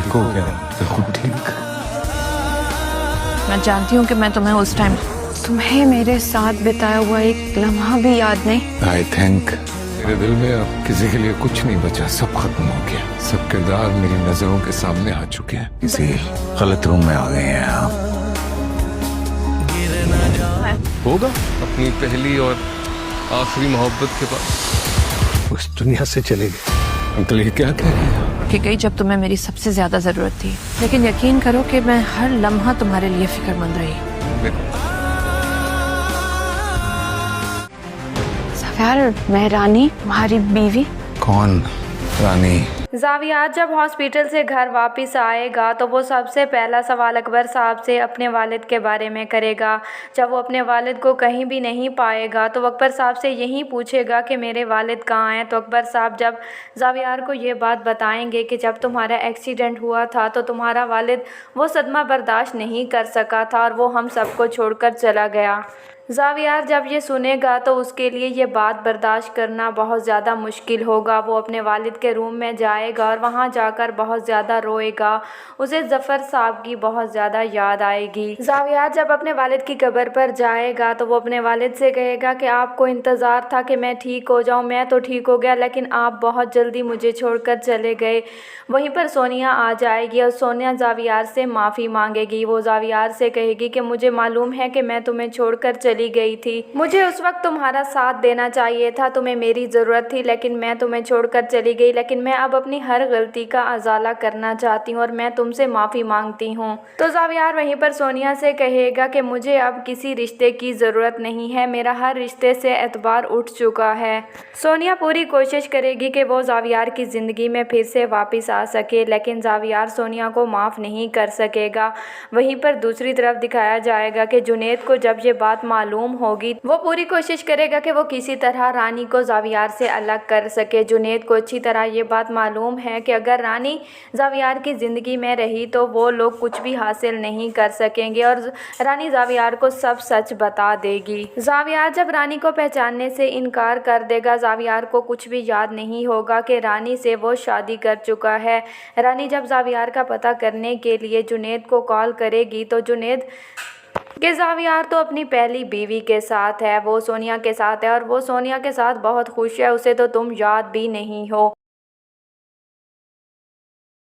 ठीक हो गया? बिल्कुल ठीक। मैं जानती हूँ कि मैं तुम्हें उस टाइम तुम्हें मेरे साथ बिताया हुआ एक लम्हा भी याद नहीं। आई थिंक मेरे दिल में अब किसी के लिए कुछ नहीं बचा, सब खत्म हो गया। सब किरदार मेरी नजरों के सामने आ चुके हैं। किसी गलत रूम में आ गए हैं आप। होगा अपनी पहली और आखिरी मोहब्बत के बाद उस दुनिया से चले गए। अंकल ये क्या कह रहे हैं? कि गई जब तुम्हें मेरी सबसे ज्यादा जरूरत थी, लेकिन यकीन करो कि मैं हर लम्हा तुम्हारे लिए फिक्रमंद रही। सफियार, मैं रानी, तुम्हारी बीवी। कौन रानी? जावियार जब हॉस्पिटल से घर वापस आएगा तो वो सबसे पहला सवाल अकबर साहब से अपने वालिद के बारे में करेगा। जब वो अपने वालिद को कहीं भी नहीं पाएगा तो अकबर साहब से यही पूछेगा कि मेरे वालिद कहाँ हैं। तो अकबर साहब जब जावियार को ये बात बताएंगे कि जब तुम्हारा एक्सीडेंट हुआ था तो तुम्हारा वालिद वो सदमा बर्दाश्त नहीं कर सका था और वो हम सबको छोड़कर चला गया। जावियार जब ये सुनेगा तो उसके लिए ये बात बर्दाश्त करना बहुत ज़्यादा मुश्किल होगा। वो अपने वालिद के रूम में जाएगा और वहाँ जाकर बहुत ज़्यादा रोएगा। उसे ज़फ़र साहब की बहुत ज़्यादा याद आएगी। जावियार जब अपने वालिद की कब्र पर जाएगा तो वो अपने वालिद से कहेगा कि आपको इंतज़ार था कि मैं ठीक हो जाऊँ, मैं तो ठीक हो गया, लेकिन आप बहुत जल्दी मुझे छोड़कर चले गए। वहीं पर सोनिया आ जाएगी और सोनिया जावियार से माफ़ी मांगेगी। वो जावियार से कहेगी कि मुझे मालूम है कि मैं तुम्हें छोड़कर चली गई थी, मुझे उस वक्त तुम्हारा साथ देना चाहिए था, तुम्हें मेरी ज़रूरत थी, लेकिन मैं तुम्हें छोड़कर चली गई। लेकिन मैं अब अपनी हर गलती का अजाला करना चाहती हूँ और मैं तुमसे माफ़ी मांगती हूँ। तो जावियार वहीं पर सोनिया से कहेगा कि मुझे अब किसी रिश्ते की ज़रूरत नहीं है, मेरा हर रिश्ते से एतबार उठ चुका है। सोनिया पूरी कोशिश करेगी कि वो जावियार की ज़िंदगी में फिर से वापस आ सके, लेकिन जावियार सोनिया को माफ़ नहीं कर सकेगा। वहीं पर दूसरी तरफ दिखाया जाएगा कि जुनैद को जब ये बात मालूम होगी वो पूरी कोशिश करेगा कि वो किसी तरह रानी को जावियार से अलग कर सके। जुनैद को अच्छी तरह ये बात मालूम है कि अगर रानी जावियार की ज़िंदगी में रही तो वो लोग कुछ भी हासिल नहीं कर सकेंगे और रानी जावियार को सब सच बता देगी। जावियार जब रानी को पहचानने से इनकार कर देगा, जावियार को कुछ भी याद नहीं होगा कि रानी से वो शादी कर चुका है। रानी जब जावियार का पता करने के लिए जुनैद को कॉल करेगी तो जुनैद कि जावियार तो अपनी पहली बीवी के साथ है, वो सोनिया के साथ है और वो सोनिया के साथ बहुत खुश है, उसे तो तुम याद भी नहीं हो।